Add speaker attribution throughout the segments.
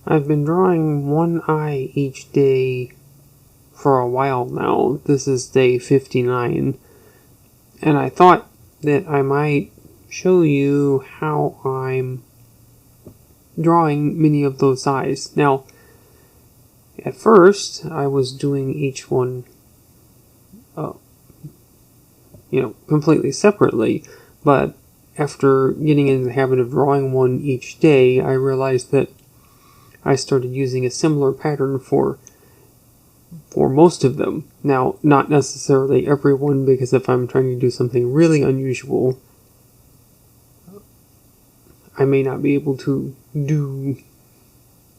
Speaker 1: I've been drawing one eye each day for a while now. This is day 59. And I thought that I might show you how I'm drawing many of those eyes. Now, at first, I was doing each one, completely separately. But after getting into the habit of drawing one each day, I realized that I started using a similar pattern for most of them. Now, not necessarily everyone, because if I'm trying to do something really unusual, I may not be able to do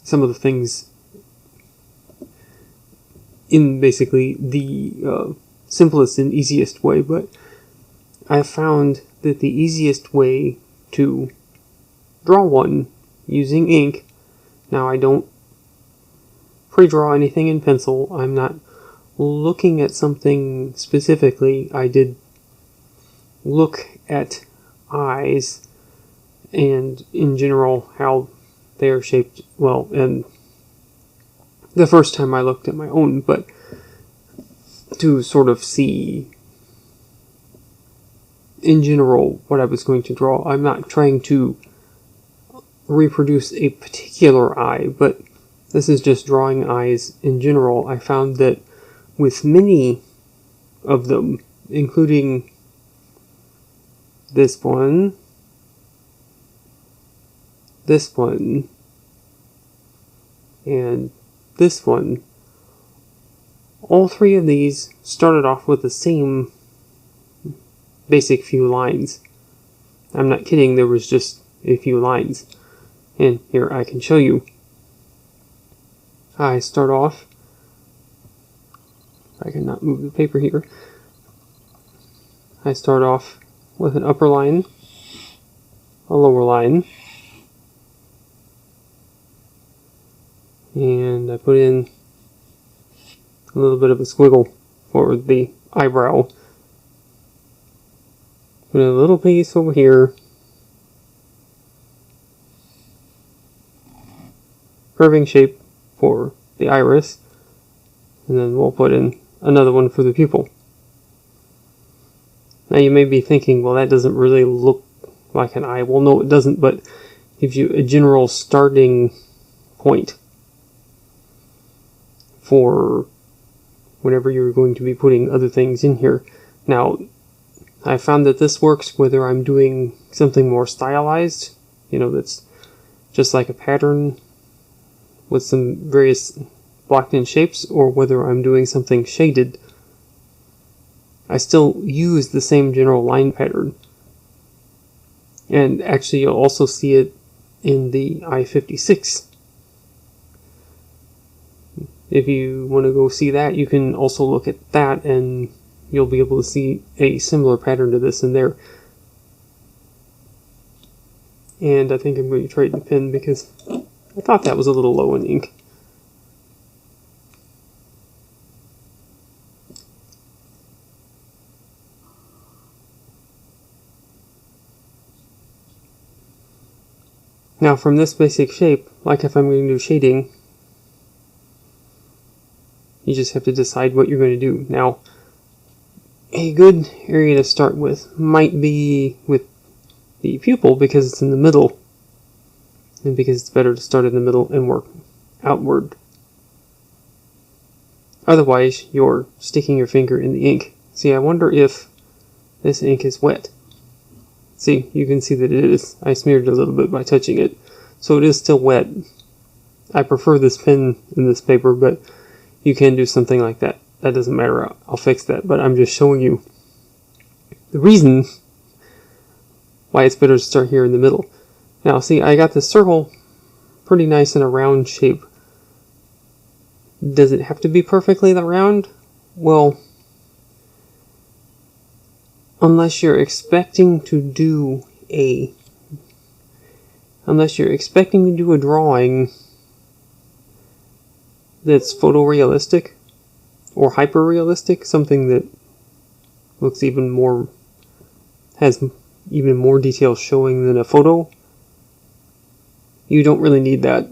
Speaker 1: some of the things in basically the simplest and easiest way, but I found that the easiest way to draw one using ink. Now, I don't pre-draw anything in pencil. I'm not looking at something specifically. I did look at eyes and, in general, how they are shaped. Well, and the first time I looked at my own, but to sort of see, in general, what I was going to draw. I'm not trying to reproduce a particular eye, but this is just drawing eyes in general. I found that with many of them, including this one, and this one, all three of these started off with the same basic few lines. I'm not kidding, there was just a few lines. And here I can show you. I start off, I cannot move the paper here. I start off with an upper line, a lower line, and I put in a little bit of a squiggle for the eyebrow. Put in a little piece over here. Curving shape for the iris, and then we'll put in another one for the pupil. Now you may be thinking, well, that doesn't really look like an eye. Well, no, it doesn't, but gives you a general starting point for whenever you're going to be putting other things in here. Now, I found that this works whether I'm doing something more stylized, that's just like a pattern with some various blocked in shapes, or whether I'm doing something shaded. I still use the same general line pattern. And actually you'll also see it in the I-56. If you want to go see that, you can also look at that and you'll be able to see a similar pattern to this in there. And I think I'm going to trade the pen because I thought that was a little low in ink. Now from this basic shape, like if I'm going to do shading, you just have to decide what you're going to do. Now, a good area to start with might be with the pupil because it's in the middle, and because it's better to start in the middle and work outward. Otherwise, you're sticking your finger in the ink. See, I wonder if this ink is wet. See, you can see that it is. I smeared it a little bit by touching it. So it is still wet. I prefer this pen in this paper, but you can do something like that. That doesn't matter. I'll fix that. But I'm just showing you the reason why it's better to start here in the middle. Now, see, I got this circle pretty nice in a round shape. Does it have to be perfectly round? Well, unless you're expecting to do a drawing that's photorealistic or hyper-realistic, something that looks even more, has even more details showing than a photo, you don't really need that.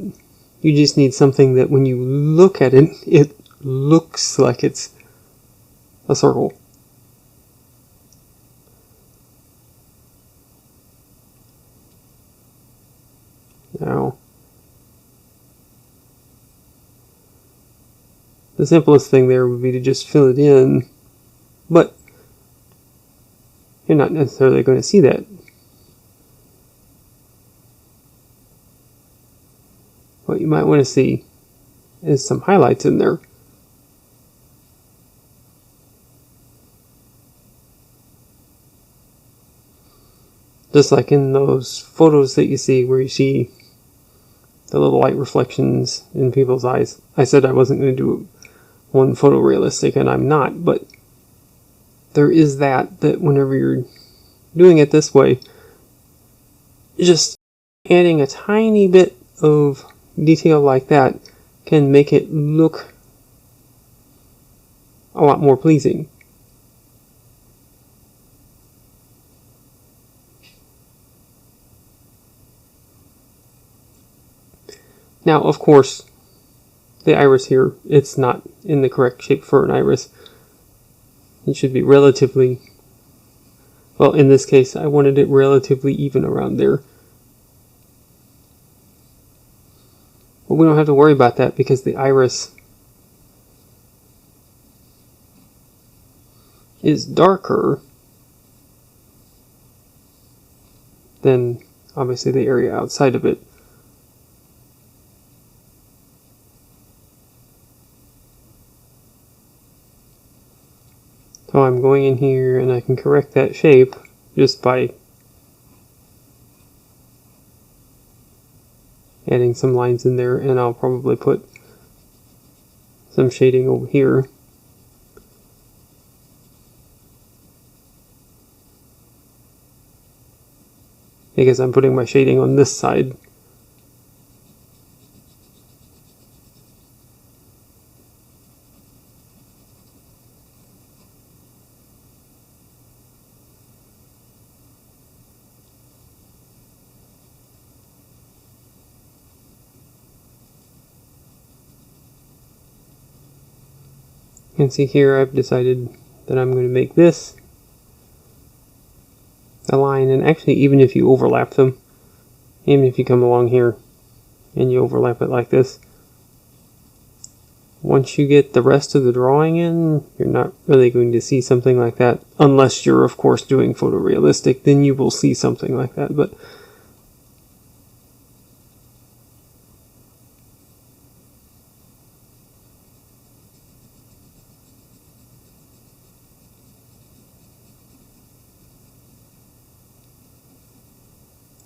Speaker 1: You just need something that when you look at it, it looks like it's a circle. Now, the simplest thing there would be to just fill it in, but you're not necessarily going to see that. What you might want to see is some highlights in there. Just like in those photos that you see where you see the little light reflections in people's eyes. I said I wasn't going to do one photorealistic, and I'm not, but there is that whenever you're doing it this way, just adding a tiny bit of detail like that can make it look a lot more pleasing. Now, of course, the iris here, it's not in the correct shape for an iris. It should be relatively, well, in this case, I wanted it relatively even around there. But we don't have to worry about that because the iris is darker than, obviously, the area outside of it. So I'm going in here and I can correct that shape just by adding some lines in there, and I'll probably put some shading over here. Because I'm putting my shading on this side. You can see here I've decided that I'm going to make this a line, and actually even if you overlap them, even if you come along here and you overlap it like this, once you get the rest of the drawing in, you're not really going to see something like that, unless you're of course doing photorealistic, then you will see something like that. But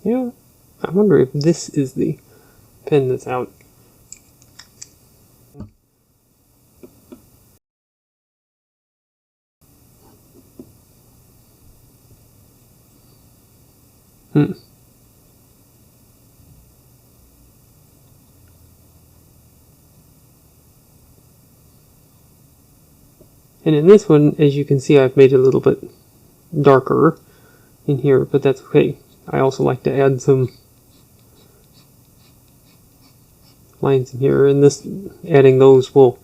Speaker 1: yeah, I wonder if this is the pen that's out. And in this one, as you can see, I've made it a little bit darker in here, but that's okay. I also like to add some lines in here, and this, adding those will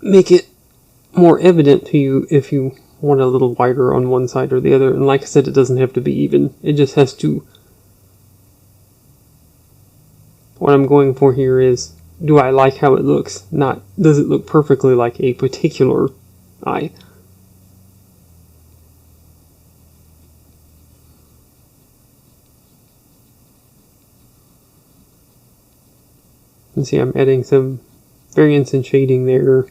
Speaker 1: make it more evident to you if you want a little wider on one side or the other. And like I said, it doesn't have to be even. It just has to... What I'm going for here is, do I like how it looks? Not, does it look perfectly like a particular eye? You can see I'm adding some variance and shading there.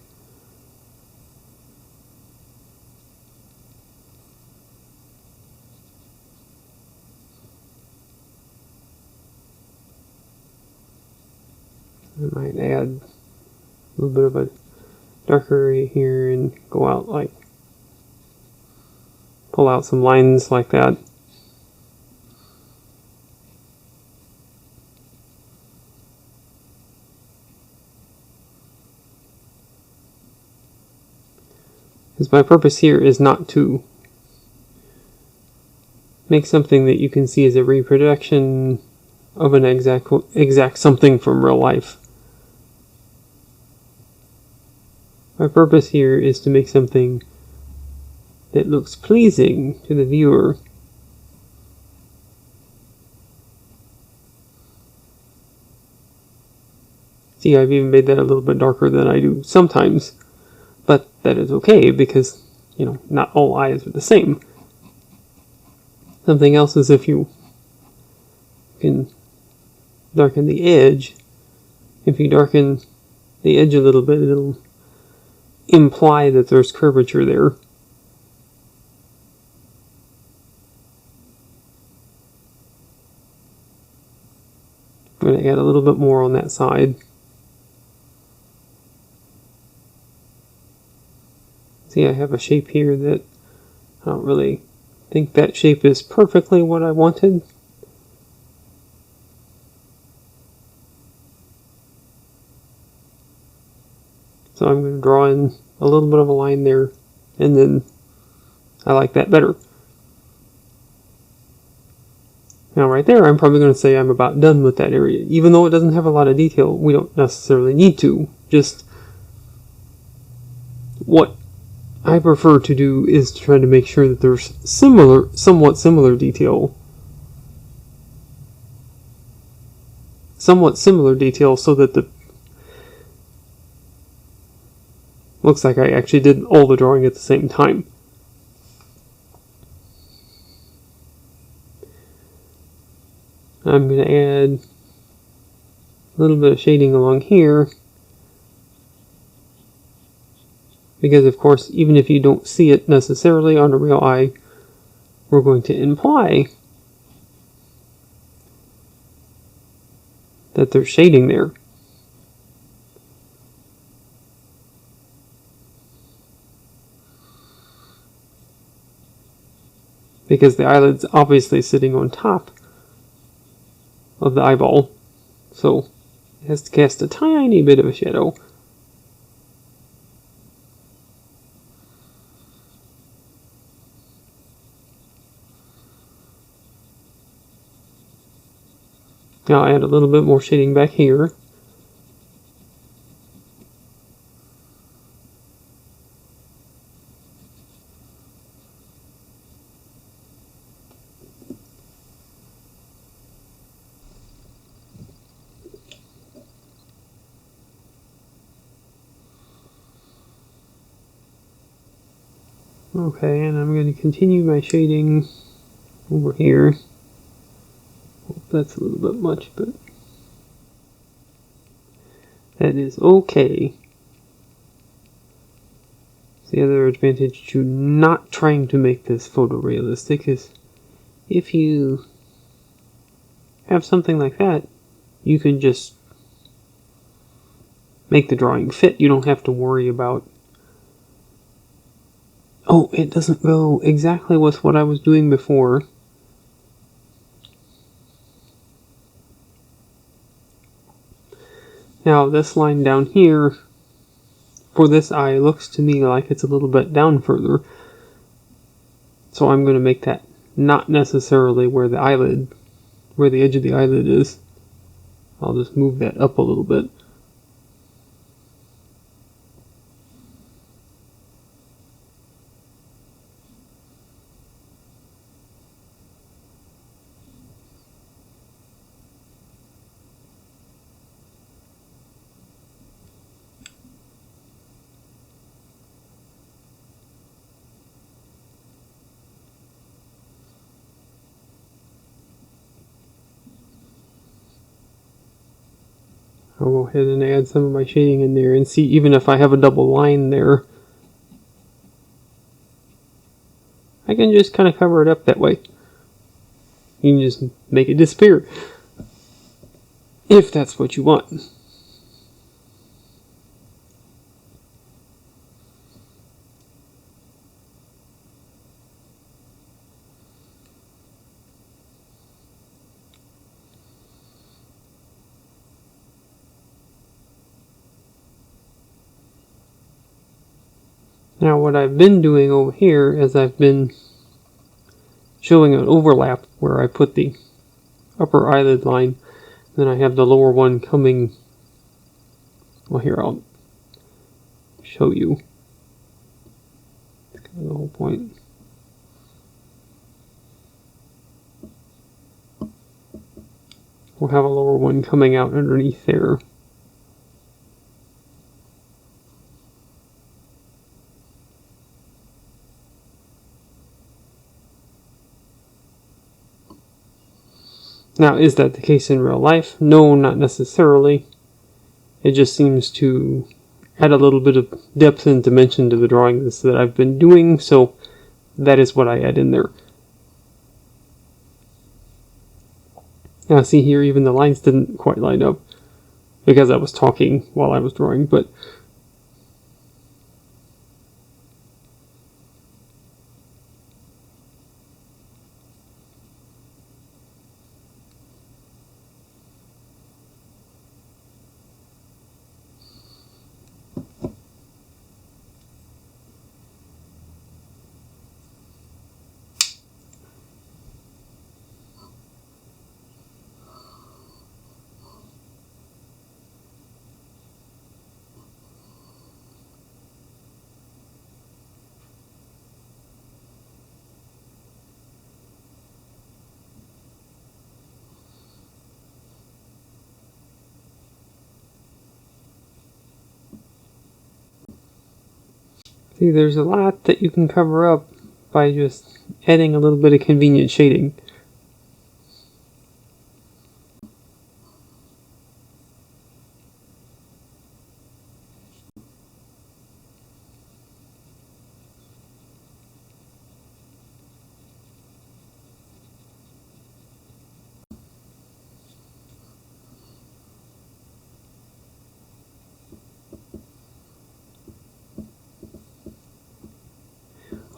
Speaker 1: I might add a little bit of a darker area here and go out like, pull out some lines like that. Because my purpose here is not to make something that you can see as a reproduction of an exact something from real life. My purpose here is to make something that looks pleasing to the viewer. See, I've even made that a little bit darker than I do sometimes, but that is okay because, you know, not all eyes are the same. Something else is if you can darken the edge. If you darken the edge a little bit, it'll imply that there's curvature there. I'm going to add a little bit more on that side. See, I have a shape here that I don't really think that shape is perfectly what I wanted. So I'm going to draw in a little bit of a line there, and then I like that better. Now right there, I'm probably going to say I'm about done with that area. Even though it doesn't have a lot of detail, we don't necessarily need to. Just what I prefer to do is to try to make sure that there's somewhat similar detail. Somewhat similar detail so that the looks like I actually did all the drawing at the same time. I'm going to add a little bit of shading along here. Because, of course, even if you don't see it necessarily on a real eye, we're going to imply that there's shading there. Because the eyelid's obviously sitting on top of the eyeball, so it has to cast a tiny bit of a shadow. Now I'll add a little bit more shading back here. Okay, and I'm going to continue my shading over here. That's a little bit much, but that is okay. The other advantage to not trying to make this photorealistic is if you have something like that, you can just make the drawing fit. You don't have to worry about, oh, it doesn't go exactly with what I was doing before. Now this line down here for this eye looks to me like it's a little bit down further. So I'm going to make that not necessarily where the edge of the eyelid is. I'll just move that up a little bit. I'll go ahead and add some of my shading in there and see even if I have a double line there, I can just kind of cover it up that way. You can just make it disappear if that's what you want. Now what I've been doing over here is I've been showing an overlap where I put the upper eyelid line, then I have the lower one coming, well here I'll show you. That's kind of the whole point. We'll have a lower one coming out underneath there. Now, is that the case in real life? No, not necessarily. It just seems to add a little bit of depth and dimension to the drawings that I've been doing, so that is what I add in there. Now, see here, even the lines didn't quite line up because I was talking while I was drawing, but see, there's a lot that you can cover up by just adding a little bit of convenient shading.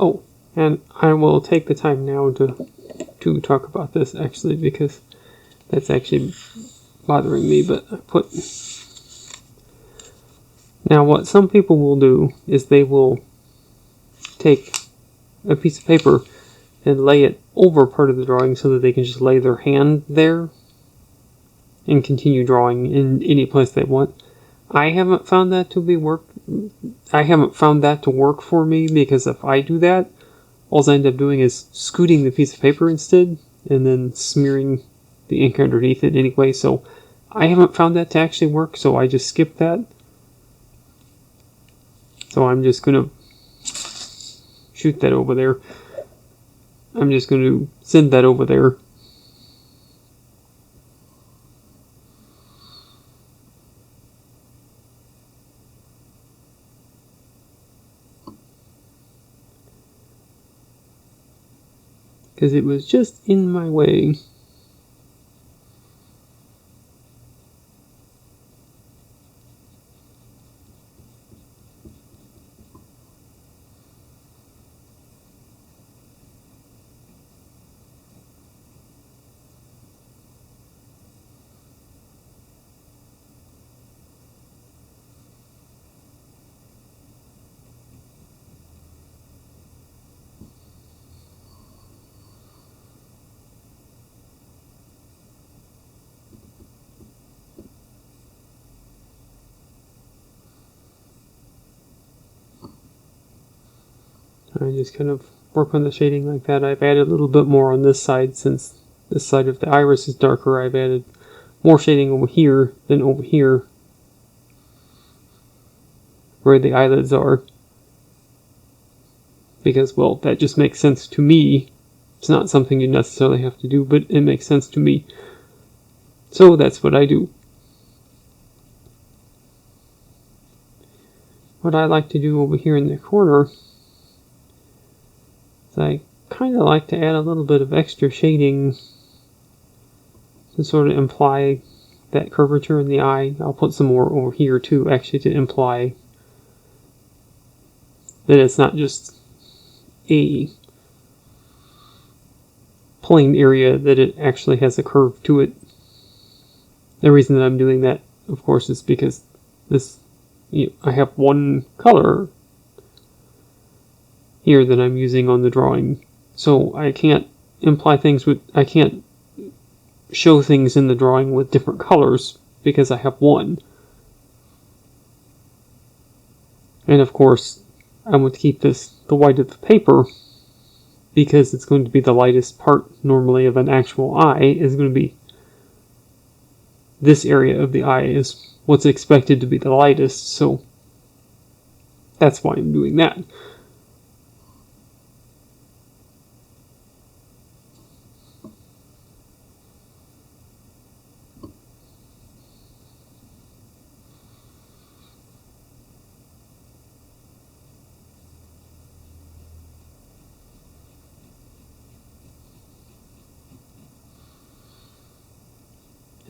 Speaker 1: Oh, and I will take the time now to talk about this, actually, because that's actually bothering me, but I put... Now, what some people will do is they will take a piece of paper and lay it over part of the drawing so that they can just lay their hand there and continue drawing in any place they want. I haven't found that to work for me, because if I do that, all I end up doing is scooting the piece of paper instead and then smearing the ink underneath it anyway, so I haven't found that to actually work, so I just skip that. So I'm just going to shoot that over there. I'm just going to send that over there. Because it was just in my way. I just kind of work on the shading like that. I've added a little bit more on this side, since this side of the iris is darker. I've added more shading over here than over here, where the eyelids are. Because, well, that just makes sense to me. It's not something you necessarily have to do, but it makes sense to me. So that's what I do. What I like to do over here in the corner, I kind of like to add a little bit of extra shading to sort of imply that curvature in the eye. I'll put some more over here too, actually, to imply that it's not just a plain area, that it actually has a curve to it. The reason that I'm doing that, of course, is because I have one color here that I'm using on the drawing, so I can't I can't show things in the drawing with different colors because I have one. And of course, I want to keep this the white of the paper because it's going to be the lightest part normally of an actual eye is going to be this area of the eye is what's expected to be the lightest, so that's why I'm doing that.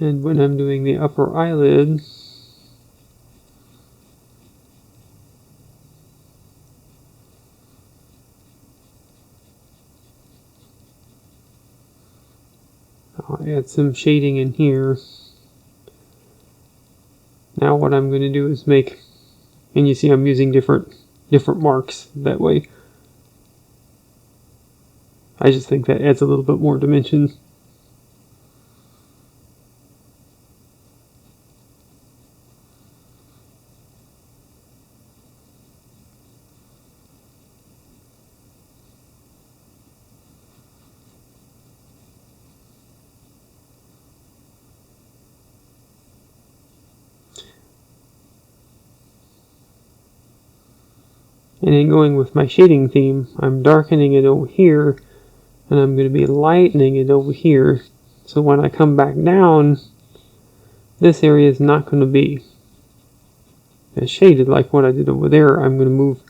Speaker 1: And when I'm doing the upper eyelid, I'll add some shading in here. Now what I'm going to do is make, and you see I'm using different marks that way. I just think that adds a little bit more dimension. And then going with my shading theme, I'm darkening it over here, and I'm going to be lightening it over here. So when I come back down, this area is not going to be as shaded like what I did over there. I'm going to move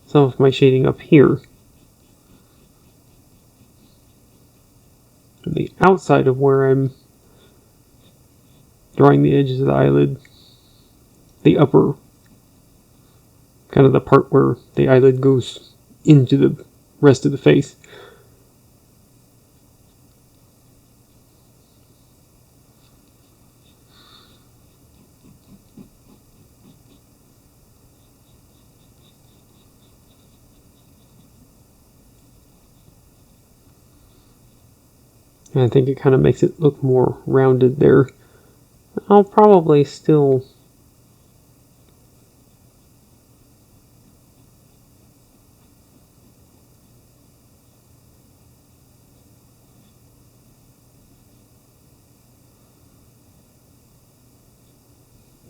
Speaker 1: some of my shading up here. On the outside of where I'm drawing the edges of the eyelid, the upper, kind of the part where the eyelid goes into the rest of the face. And I think it kind of makes it look more rounded there. I'll probably still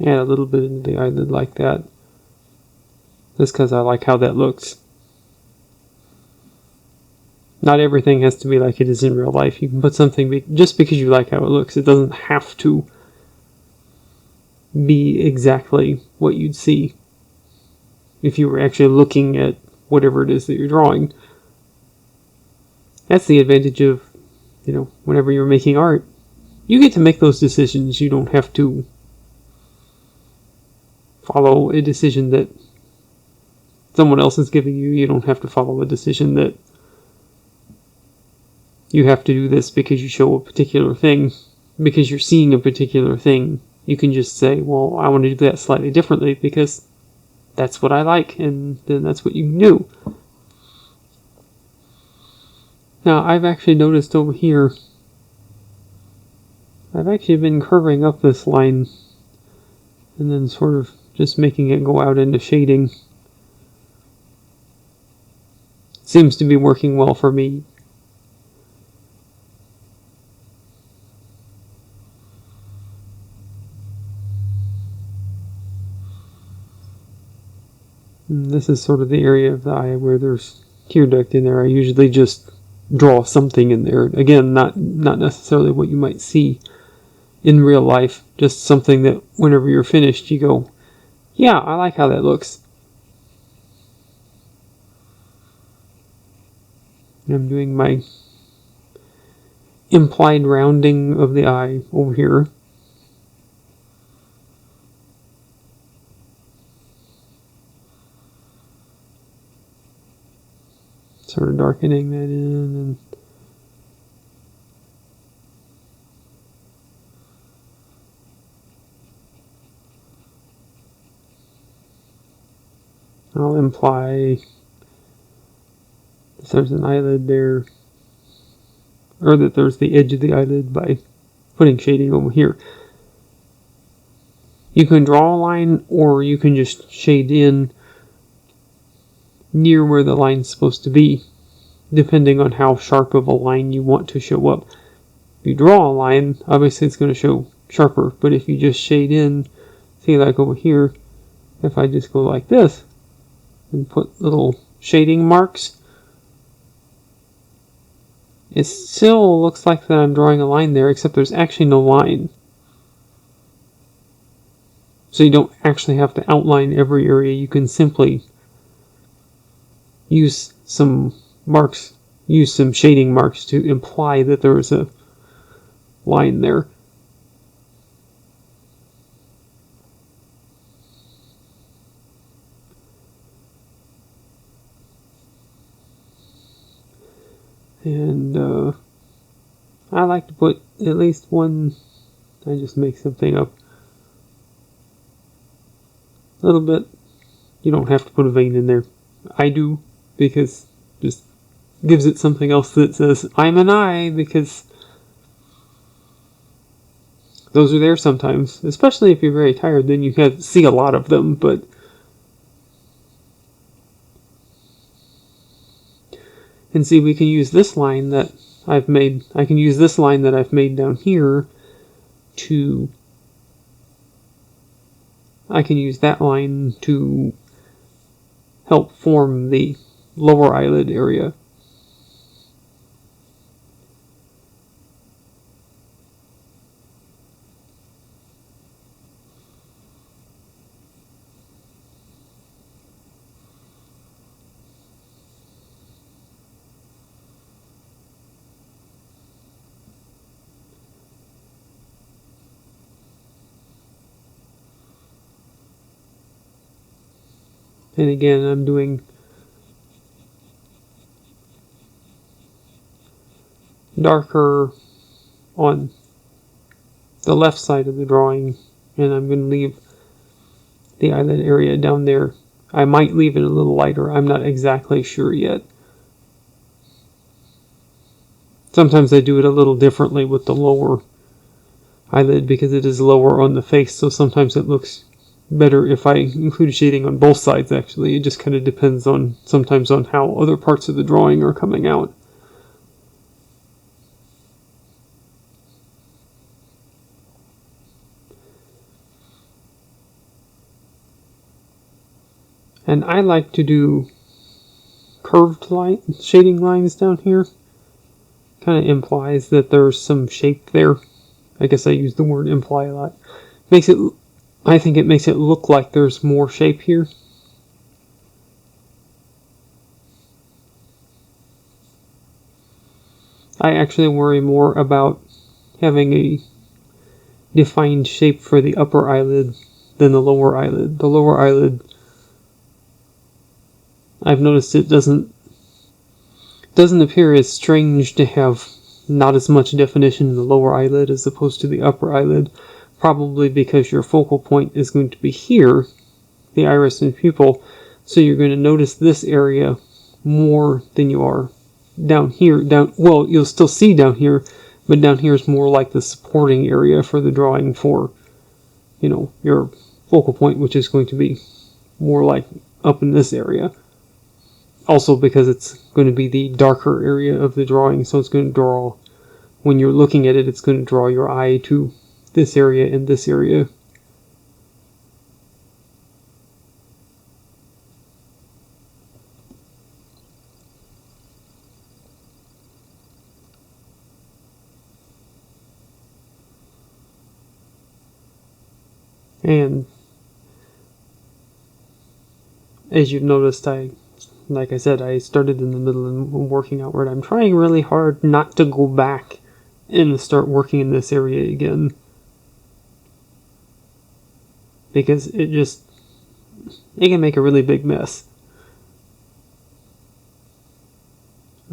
Speaker 1: add a little bit into the eyelid like that, just because I like how that looks. Not everything has to be like it is in real life. You can put something just because you like how it looks. It doesn't have to be exactly what you'd see if you were actually looking at whatever it is that you're drawing. That's the advantage of, whenever you're making art, you get to make those decisions. You don't have to follow a decision that someone else is giving you. You don't have to follow a decision that you have to do this because you show a particular thing, because you're seeing a particular thing. You can just say, well, I want to do that slightly differently because that's what I like, and then that's what you can do. Now, I've actually noticed over here, I've actually been curving up this line and then sort of just making it go out into shading. Seems to be working well for me. And this is sort of the area of the eye where there's tear duct in there. I usually just draw something in there. Again, not necessarily what you might see in real life, just something that whenever you're finished you go, yeah, I like how that looks. I'm doing my implied rounding of the eye over here. Sort of darkening that in, and I'll imply that there's an eyelid there, or that there's the edge of the eyelid by putting shading over here. You can draw a line, or you can just shade in near where the line's supposed to be, depending on how sharp of a line you want to show up. If you draw a line, obviously it's going to show sharper, but if you just shade in, see like over here, if I just go like this and put little shading marks, it still looks like that I'm drawing a line there, except there's actually no line. So you don't actually have to outline every area. You can simply use some marks, use some shading marks to imply that there is a line there. And I like to put at least one, I just make something up a little bit. You don't have to put a vein in there. I do, because it just gives it something else that says, I'm an eye, because those are there sometimes. Especially if you're very tired, then you can see a lot of them, but and see, we can use this line that I've made. I can use this line that I've made down here to... I can use that line to help form the lower eyelid area. And again, I'm doing darker on the left side of the drawing, and I'm going to leave the eyelid area down there. I might leave it a little lighter. I'm not exactly sure yet. Sometimes I do it a little differently with the lower eyelid because it is lower on the face, so sometimes it looks better if I include shading on both sides. Actually, it just kind of depends on sometimes on how other parts of the drawing are coming out. And I like to do curved line shading lines down here. Kind of implies that there's some shape there. I guess I use the word imply a lot. I think it makes it look like there's more shape here. I actually worry more about having a defined shape for the upper eyelid than the lower eyelid. The lower eyelid, I've noticed it doesn't appear as strange to have not as much definition in the lower eyelid as opposed to the upper eyelid. Probably because your focal point is going to be here, the iris and pupil, so you're going to notice this area more than you are down here. Well, you'll still see down here, but down here is more like the supporting area for the drawing for, your focal point, which is going to be more like up in this area. Also because it's going to be the darker area of the drawing, so it's going to draw, when you're looking at it, it's going to draw your eye to this area and this area. And as you've noticed, like I said, I started in the middle and working outward. I'm trying really hard not to go back and start working in this area again, because it can make a really big mess.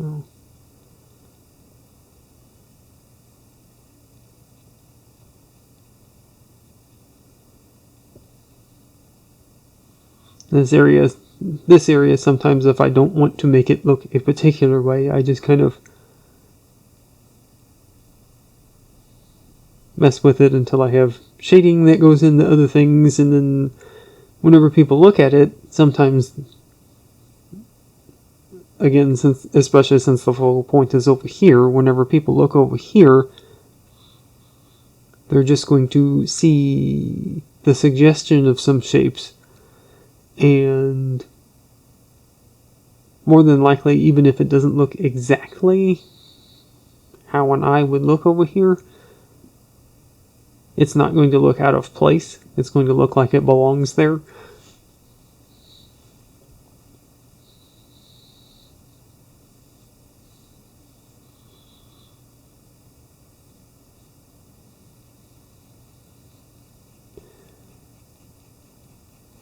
Speaker 1: Oh. This area, sometimes if I don't want to make it look a particular way, I just kind of mess with it until I have shading that goes into other things, and then whenever people look at it, sometimes again, especially since the focal point is over here, whenever people look over here, they're just going to see the suggestion of some shapes, and more than likely, even if it doesn't look exactly how an eye would look over here, it's not going to look out of place. It's going to look like it belongs there.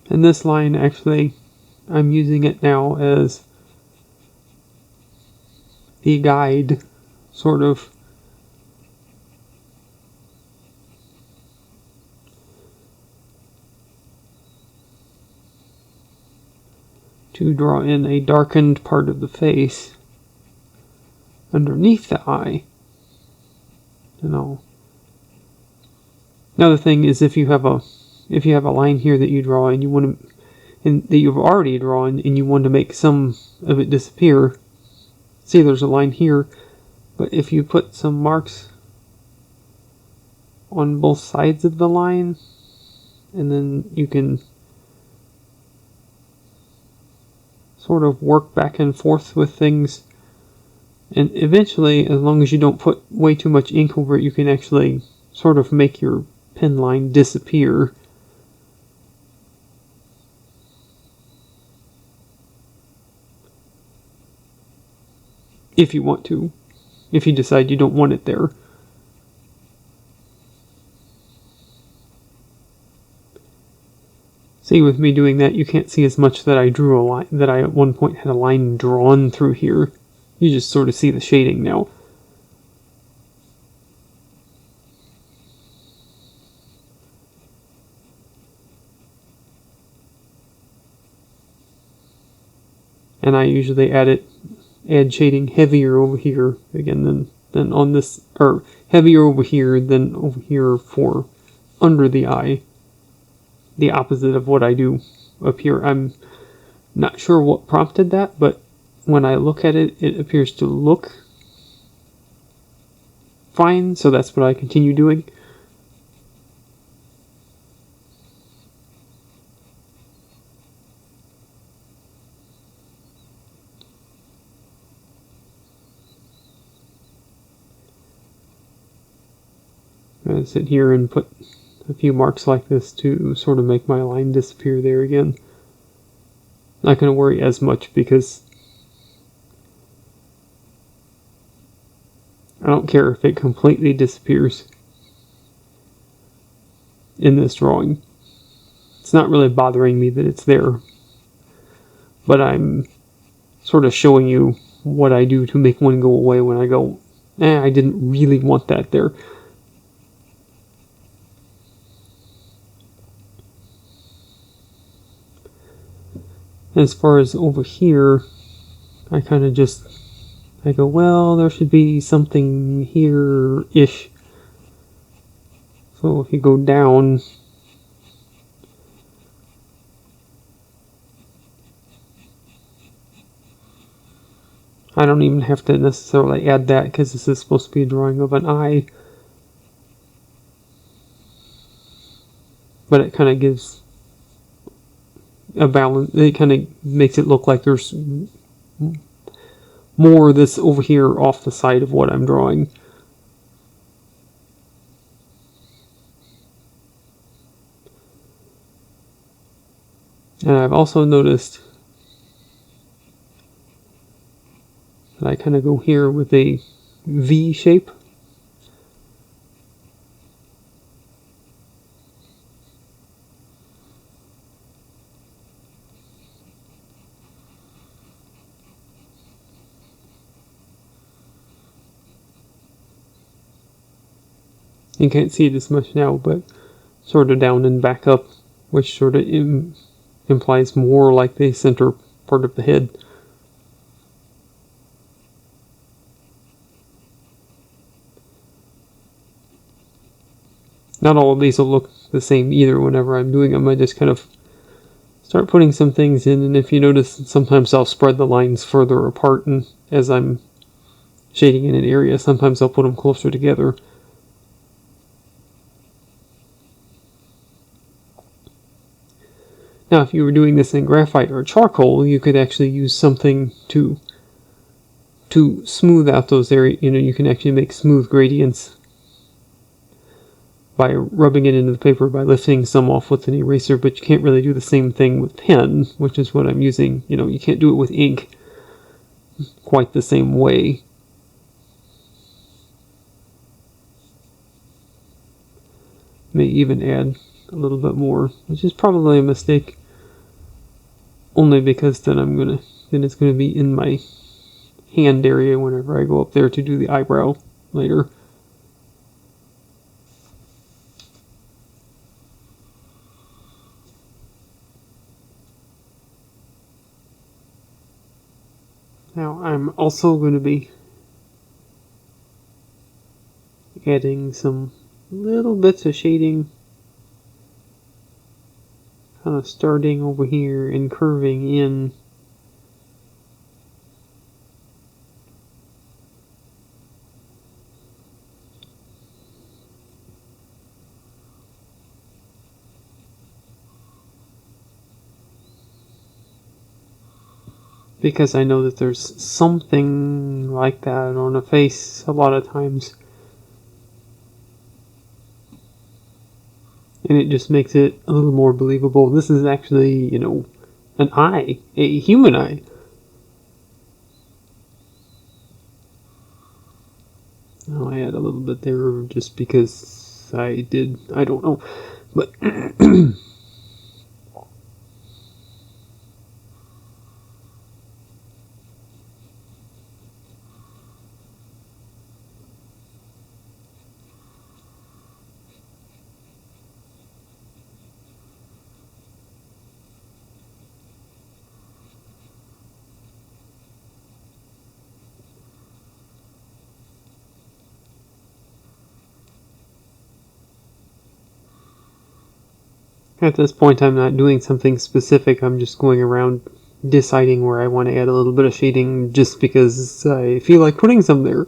Speaker 1: And this line, actually, I'm using it now as the guide, sort of. To draw in a darkened part of the face underneath the eye. Another thing is, if you have a line here that you draw and you want to, and that you've already drawn, and you want to make some of it disappear. See, there's a line here, but if you put some marks on both sides of the line, and then you can sort of work back and forth with things, and eventually, as long as you don't put way too much ink over it, you can actually sort of make your pen line disappear. If you want to. If you decide you don't want it there. See, with me doing that, you can't see as much that I drew a line, that I at one point had a line drawn through here. You just sort of see the shading now. And I usually add shading heavier over here again than on this, or heavier over here than over here for under the eye. The opposite of what I do up here. I'm not sure what prompted that, but when I look at it, it appears to look fine, so that's what I continue doing. I'm going to sit here and put a few marks like this to sort of make my line disappear there again. Not going to worry as much because I don't care if it completely disappears in this drawing. It's not really bothering me that it's there, but I'm sort of showing you what I do to make one go away when I go, I didn't really want that there. As far as over here, I kind of just, I go, well, there should be something here-ish. So if you go down, I don't even have to necessarily add that because this is supposed to be a drawing of an eye. But it kind of gives a balance. It kind of makes it look like there's more that's over here off the side of what I'm drawing. And I've also noticed that I kind of go here with a V shape. You can't see it as much now, but sort of down and back up, which sort of implies more like the center part of the head. Not all of these will look the same either whenever I'm doing them. I just kind of start putting some things in, and if you notice, sometimes I'll spread the lines further apart, and as I'm shading in an area, sometimes I'll put them closer together. Now, if you were doing this in graphite or charcoal, you could actually use something to smooth out those areas. You can actually make smooth gradients by rubbing it into the paper, by lifting some off with an eraser, but you can't really do the same thing with pen, which is what I'm using. You can't do it with ink quite the same way. May even add a little bit more, which is probably a mistake, only because then it's gonna be in my hand area whenever I go up there to do the eyebrow later. Now I'm also going to be adding some little bits of shading, kind of starting over here and curving in. Because I know that there's something like that on a face a lot of times. And it just makes it a little more believable. This is actually, an eye, a human eye. I'll add a little bit there just because I don't know. But at this point, I'm not doing something specific. I'm just going around deciding where I want to add a little bit of shading just because I feel like putting some there.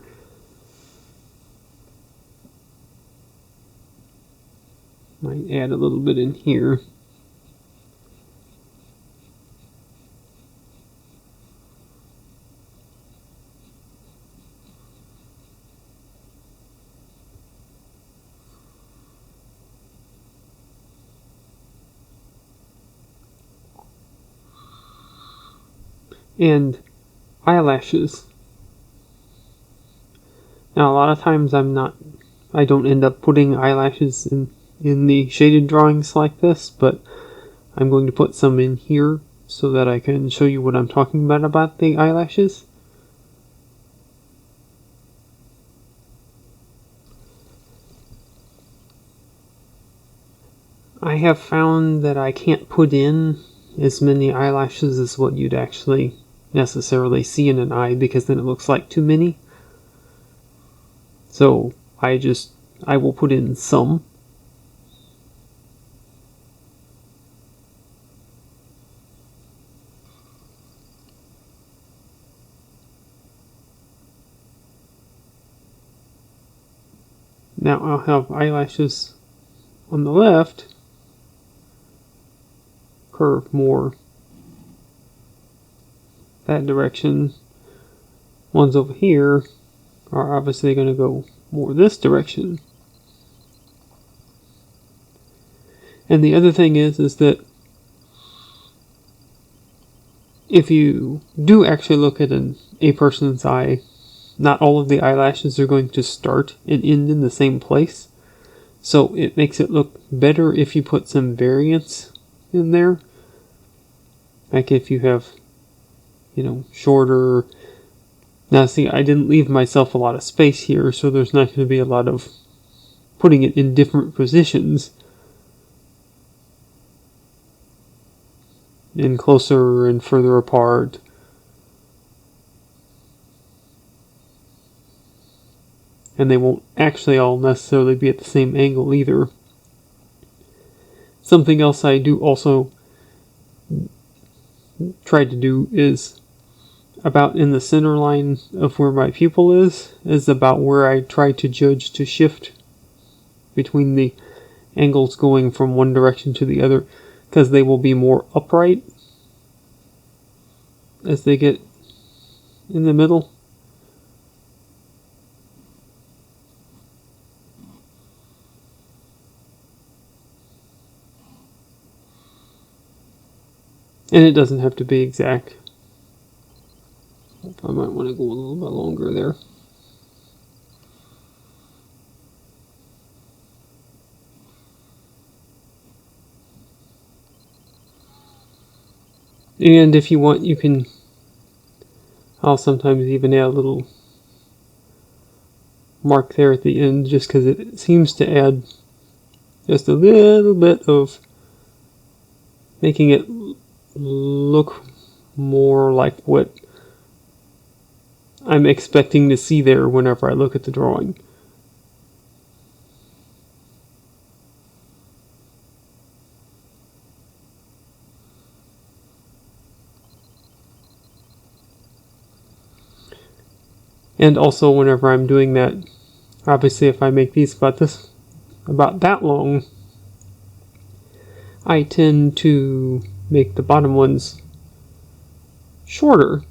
Speaker 1: Might add a little bit in here. And eyelashes. Now, a lot of times I don't end up putting eyelashes in the shaded drawings like this, but I'm going to put some in here so that I can show you what I'm talking about the eyelashes. I have found that I can't put in as many eyelashes as what you'd actually necessarily see in an eye, because then it looks like too many. So I will put in some. Now I'll have eyelashes on the left curve more that direction. Ones over here are obviously going to go more this direction. And the other thing is that if you do actually look at a person's eye, not all of the eyelashes are going to start and end in the same place. So it makes it look better if you put some variance in there. Like if you have, shorter. Now see, I didn't leave myself a lot of space here, so there's not going to be a lot of putting it in different positions. And closer and further apart. And they won't actually all necessarily be at the same angle either. Something else I do also tried to do is about in the center line of where my pupil is about where I try to judge to shift between the angles going from one direction to the other, because they will be more upright as they get in the middle. And it doesn't have to be exact. I might want to go a little bit longer there. And if you want, you can, I'll sometimes even add a little mark there at the end, just because it seems to add just a little bit of making it look more like what I'm expecting to see there whenever I look at the drawing. And also, whenever I'm doing that, obviously if I make these about that long, I tend to make the bottom ones shorter.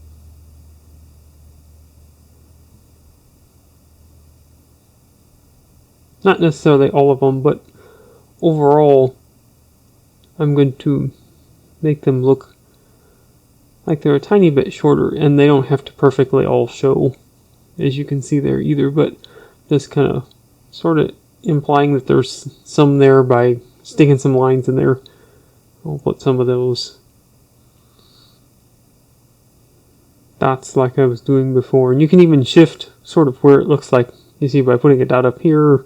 Speaker 1: Not necessarily all of them, but overall, I'm going to make them look like they're a tiny bit shorter, and they don't have to perfectly all show, as you can see there either, but just kind of sort of implying that there's some there by sticking some lines in there. I'll put some of those dots like I was doing before, and you can even shift sort of where it looks like, you see, by putting a dot up here.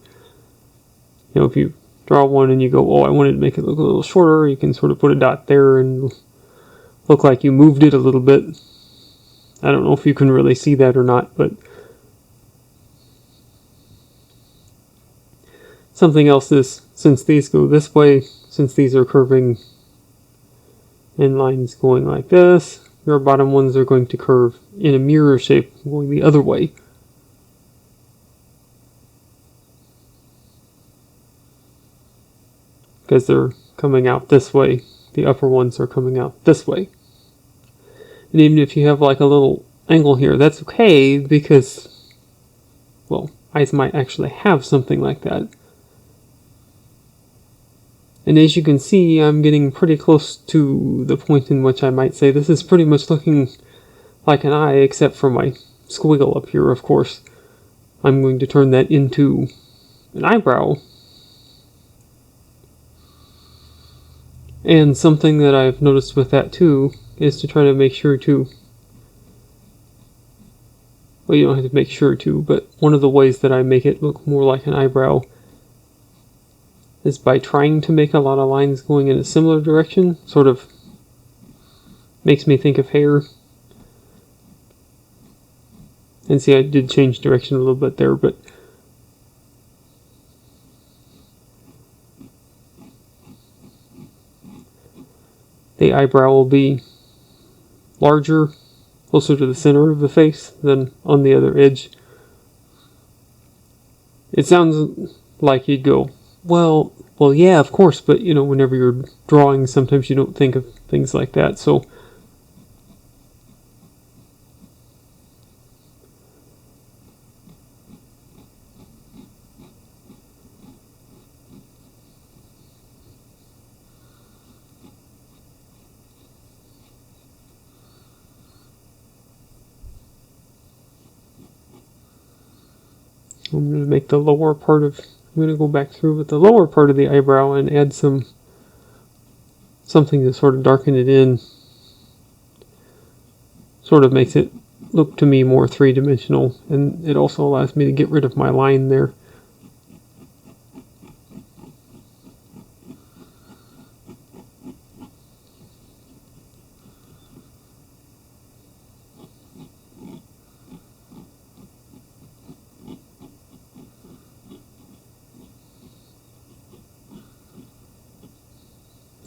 Speaker 1: You know, if you draw one and you go, oh, I wanted to make it look a little shorter, you can sort of put a dot there and look like you moved it a little bit. I don't know if you can really see that or not, but something else is, since these go this way, since these are curving in lines going like this, your bottom ones are going to curve in a mirror shape going the other way. Because they're coming out this way. The upper ones are coming out this way. And even if you have like a little angle here, that's okay, because, well, eyes might actually have something like that. And as you can see, I'm getting pretty close to the point in which I might say this is pretty much looking like an eye, except for my squiggle up here, of course. I'm going to turn that into an eyebrow. And something that I've noticed with that too is to try to make sure to, well, you don't have to make sure to, but one of the ways that I make it look more like an eyebrow is by trying to make a lot of lines going in a similar direction. Sort of makes me think of hair. And see, I did change direction a little bit there, but the eyebrow will be larger, closer to the center of the face than on the other edge. It sounds like you'd go, well, yeah, of course, but you know, whenever you're drawing, sometimes you don't think of things like that, so I'm going to make the lower part of, I'm going to go back through with the lower part of the eyebrow and add something to sort of darken it in. Sort of makes it look to me more three-dimensional, and it also allows me to get rid of my line there.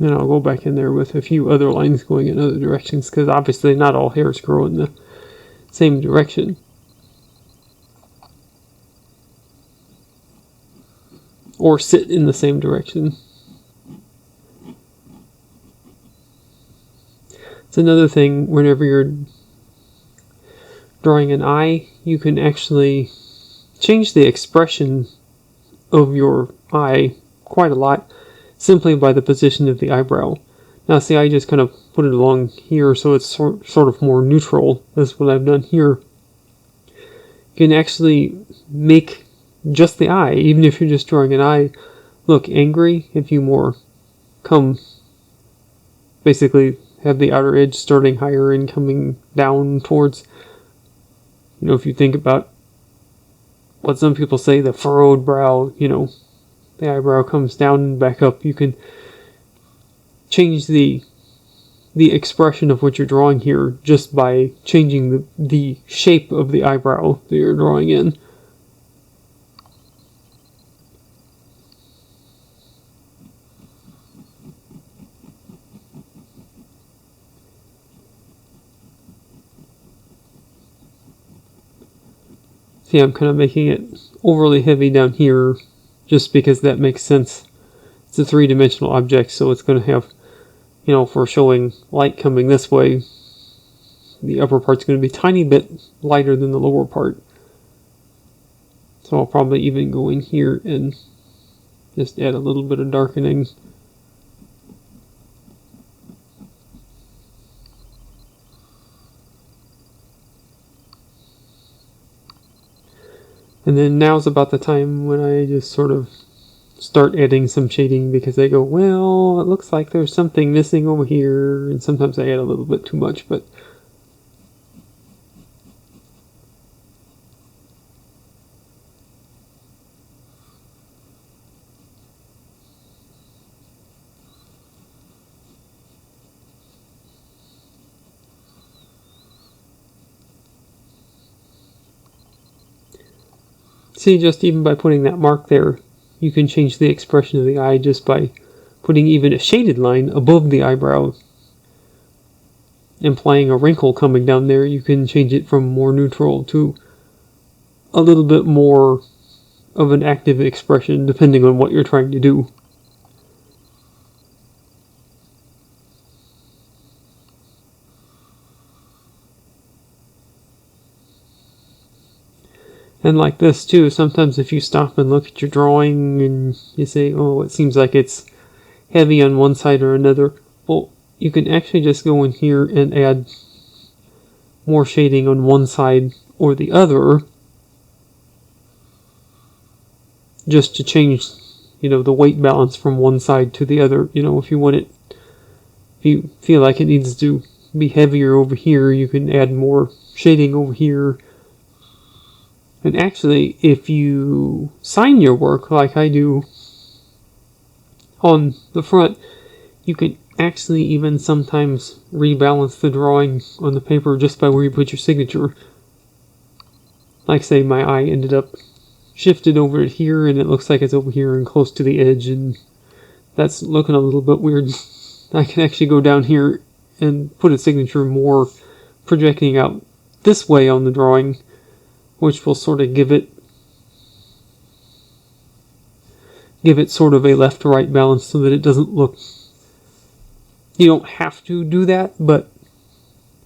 Speaker 1: And I'll go back in there with a few other lines going in other directions, because obviously not all hairs grow in the same direction. Or sit in the same direction. It's another thing, whenever you're drawing an eye, you can actually change the expression of your eye quite a lot simply by the position of the eyebrow. Now see, I just kind of put it along here so it's sort of more neutral. That's what I've done here. You can actually make just the eye, even if you're just drawing an eye, look angry. If you more come, basically have the outer edge starting higher and coming down towards, if you think about what some people say, the furrowed brow, the eyebrow comes down and back up. You can change the expression of what you're drawing here just by changing the shape of the eyebrow that you're drawing in. See, I'm kind of making it overly heavy down here just because that makes sense. It's a three-dimensional object, so it's going to have, for showing light coming this way, the upper part's going to be a tiny bit lighter than the lower part. So I'll probably even go in here and just add a little bit of darkening. And then now's about the time when I just sort of start adding some shading, because I go, well, it looks like there's something missing over here, and sometimes I add a little bit too much, but see, just even by putting that mark there, you can change the expression of the eye just by putting even a shaded line above the eyebrow, implying a wrinkle coming down there. You can change it from more neutral to a little bit more of an active expression, depending on what you're trying to do. And like this too, sometimes if you stop and look at your drawing and you say, oh, it seems like it's heavy on one side or another, well, you can actually just go in here and add more shading on one side or the other, just to change, the weight balance from one side to the other. If you want it, if you feel like it needs to be heavier over here, you can add more shading over here. And actually, if you sign your work like I do on the front, you can actually even sometimes rebalance the drawing on the paper just by where you put your signature. Like, say my eye ended up shifted over here and it looks like it's over here and close to the edge, and that's looking a little bit weird. I can actually go down here and put a signature more projecting out this way on the drawing, which will sort of give it sort of a left-to-right balance so that it doesn't look... You don't have to do that, but,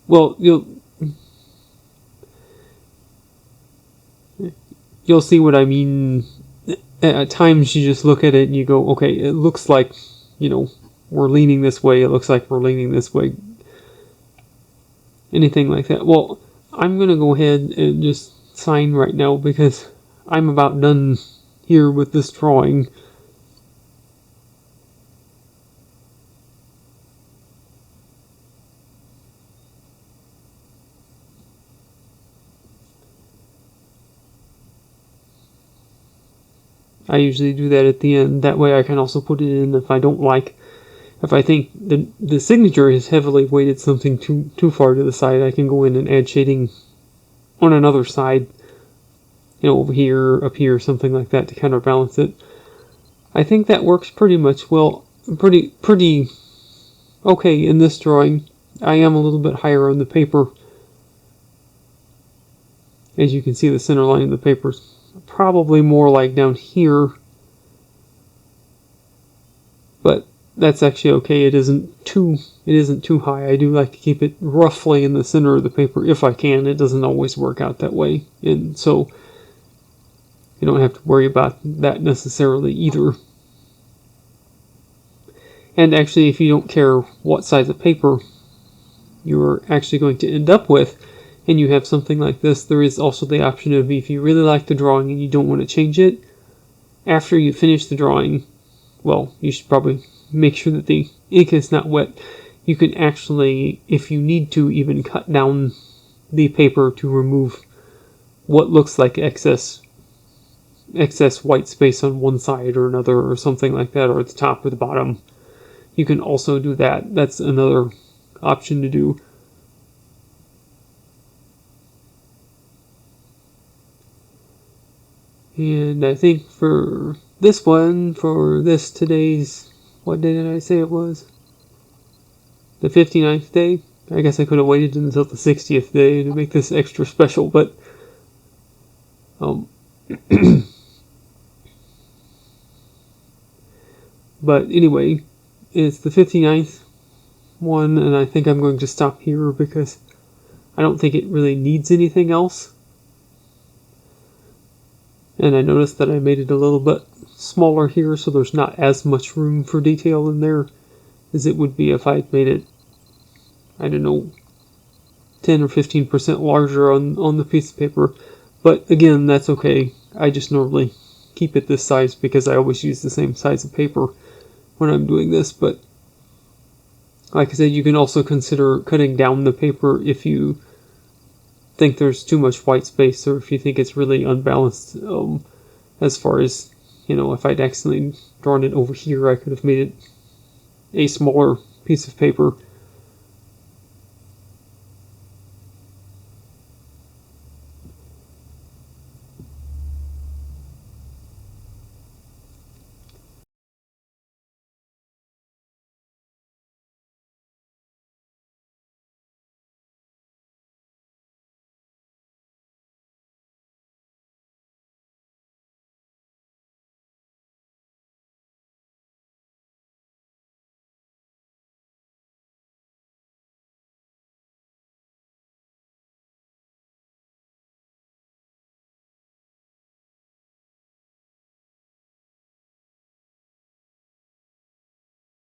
Speaker 1: well, you'll see what I mean. At times you just look at it and you go, okay, it looks like, we're leaning this way, it looks like we're leaning this way. Anything like that. Well, I'm going to go ahead and just sign right now because I'm about done here with this drawing. I usually do that at the end. That way I can also put it in if I don't like, if I think the signature has heavily weighted something too far to the side, I can go in and add shading on another side, over here, up here, something like that to counterbalance it. I think that works pretty much well, pretty okay in this drawing. I am a little bit higher on the paper. As you can see, the center line of the paper is probably more like down here. But that's actually okay. It isn't too high. I do like to keep it roughly in the center of the paper if I can. It doesn't always work out that way, and so you don't have to worry about that necessarily either. And actually, if you don't care what size of paper you're actually going to end up with, and you have something like this, there is also the option of, if you really like the drawing and you don't want to change it, after you finish the drawing, well, you should probably make sure that the ink is not wet. You can actually, if you need to, even cut down the paper to remove what looks like excess white space on one side or another or something like that, or at the top or the bottom. You can also do that. That's another option to do. And I think for this one, for this today's, what day did I say it was? The 59th day? I guess I could have waited until the 60th day to make this extra special, but but anyway, it's the 59th one, and I think I'm going to stop here because I don't think it really needs anything else. And I noticed that I made it a little bit smaller here, so there's not as much room for detail in there as it would be if I'd made it, I don't know, 10 or 15% larger on the piece of paper. But again, that's okay. I just normally keep it this size because I always use the same size of paper when I'm doing this. But like I said, you can also consider cutting down the paper if you think there's too much white space, or if you think it's really unbalanced, as far as, if I'd accidentally drawn it over here, I could have made it a smaller piece of paper